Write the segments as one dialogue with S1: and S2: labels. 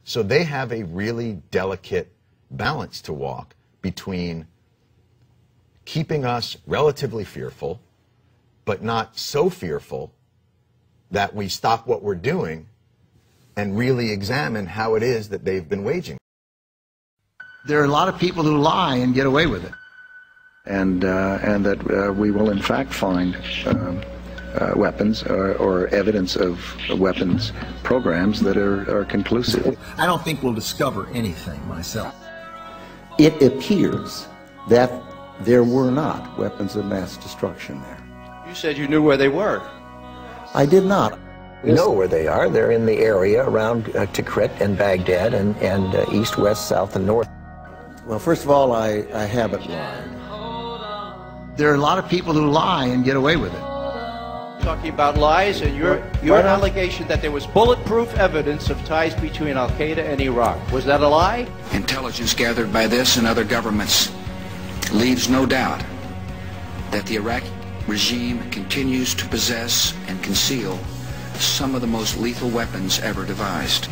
S1: So they have a really delicate balance to walk between keeping us relatively fearful, but not so fearful that we stop what we're doing and really examine how it is that they've been waging.
S2: There are a lot of people who lie and get away with it.
S3: And that we will in fact find weapons or evidence of weapons programs that are conclusive.
S2: I don't think we'll discover anything myself.
S4: It appears that there were not weapons of mass destruction there.
S5: You said you knew where they were.
S4: I did not.
S6: We know where they are. They're in the area around Tikrit and Baghdad and east, west, south, and north.
S4: Well, first of all, I haven't lied.
S2: There are a lot of people who lie and get away with it.
S5: Talking about lies and your allegation that there was bulletproof evidence of ties between Al-Qaeda and Iraq. Was that a lie?
S7: Intelligence gathered by this and other governments leaves no doubt that the Iraqi regime continues to possess and conceal some of the most lethal weapons ever devised.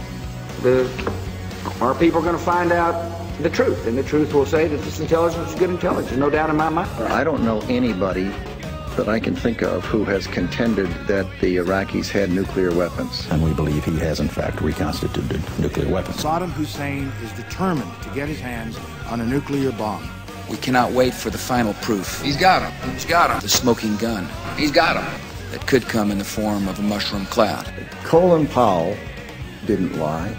S8: Our people are going to find out the truth, and the truth will say that this intelligence is good intelligence, no doubt in my mind.
S3: I don't know anybody that I can think of who has contended that the Iraqis had nuclear weapons.
S9: And we believe he has, in fact, reconstituted nuclear weapons.
S10: Saddam Hussein is determined to get his hands on a nuclear bomb.
S7: We cannot wait for the final proof.
S8: He's got him. He's got him.
S7: The smoking gun.
S8: He's got him.
S7: That could come in the form of a mushroom cloud.
S4: Colin Powell didn't lie.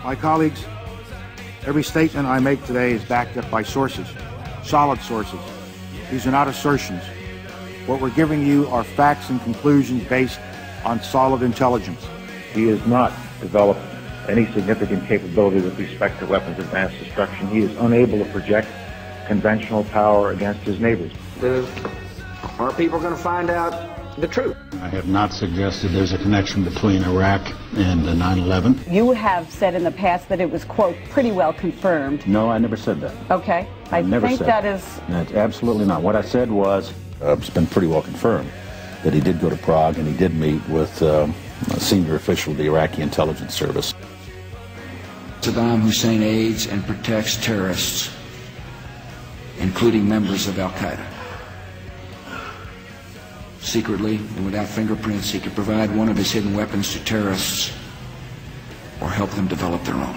S10: My colleagues, every statement I make today is backed up by sources, solid sources. These are not assertions. What we're giving you are facts and conclusions based on solid intelligence.
S11: He has not developed any significant capability with respect to weapons of mass destruction. He is unable to project conventional power against his neighbors.
S8: Our people are going to find out the truth.
S9: I have not suggested there's a connection between Iraq and 9/11.
S12: You have said in the past that it was, quote, pretty well confirmed.
S9: No, I never said that.
S12: Okay. I think that is...
S9: That's absolutely not. What I said was, it's been pretty well confirmed that he did go to Prague and he did meet with a senior official of the Iraqi intelligence service.
S7: Saddam Hussein aids and protects terrorists, including members of Al-Qaeda. Secretly and without fingerprints, he could provide one of his hidden weapons to terrorists or help them develop their own.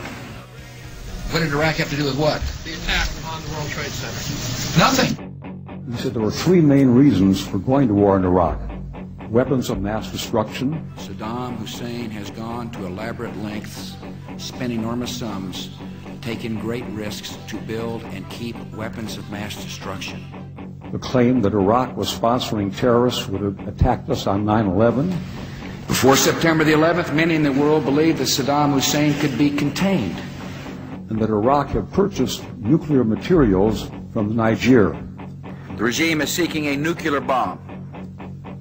S7: What did Iraq have to do with what?
S13: The attack on the World Trade Center.
S7: Nothing.
S14: He said there were three main reasons for going to war in Iraq. Weapons of mass destruction.
S7: Saddam Hussein has gone to elaborate lengths, spent enormous sums, taken great risks to build and keep weapons of mass destruction.
S14: The claim that Iraq was sponsoring terrorists who would have attacked us on 9/11.
S7: Before September the 11th, many in the world believed that Saddam Hussein could be contained.
S14: And that Iraq had purchased nuclear materials from Nigeria.
S8: The regime is seeking a nuclear bomb.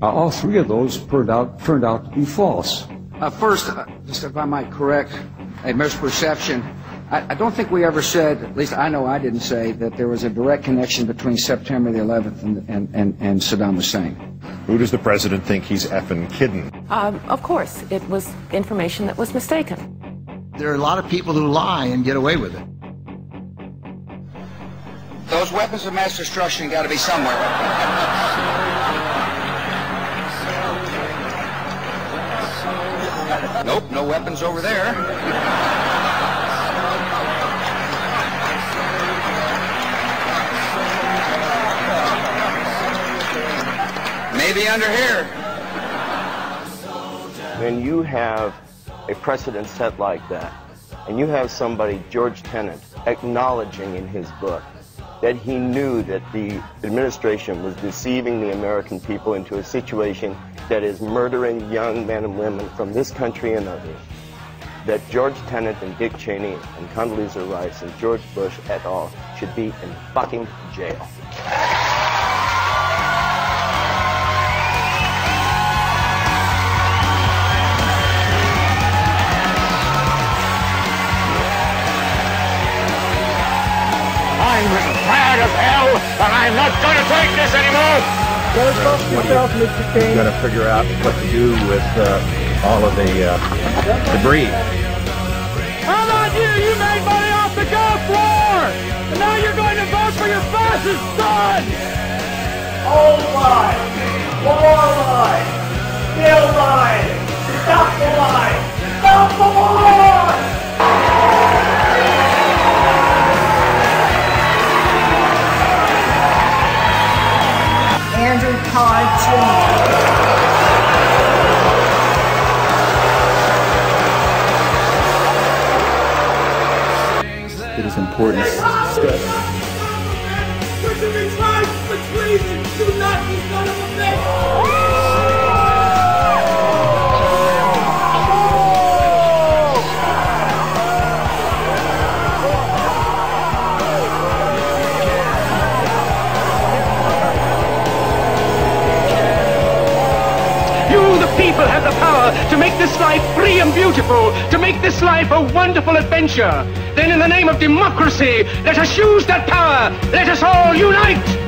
S14: All three of those turned out to be false.
S8: First, just if I might correct a misperception, I don't think we ever said, at least I know I didn't say, that there was a direct connection between September the 11th and Saddam Hussein.
S15: Who does the president think he's effing kidding?
S12: Of course, it was information that was mistaken.
S2: There are a lot of people who lie and get away with it.
S8: Those weapons of mass destruction got to be somewhere. Nope, no weapons over there. Maybe under here.
S16: When you have a precedent set like that, and you have somebody, George Tenet, acknowledging in his book that he knew that the administration was deceiving the American people into a situation that is murdering young men and women from this country and others, that George Tenet and Dick Cheney and Condoleezza Rice and George Bush et al. Should be in fucking jail.
S17: I'm tired of hell, and I'm not going to take this anymore!
S15: You've got to figure out what to do with
S9: all of the debris.
S17: How about you? You made money off the Gulf War! And now you're going to vote for your fascist son! Old lie! More lie! Still lie! Stop the lie! Stop the war!
S12: Andrew Todd Jr.
S4: It is important.
S17: People have the power to make this life free and beautiful, to make this life a wonderful adventure. Then in the name of democracy, let us use that power. Let us all unite.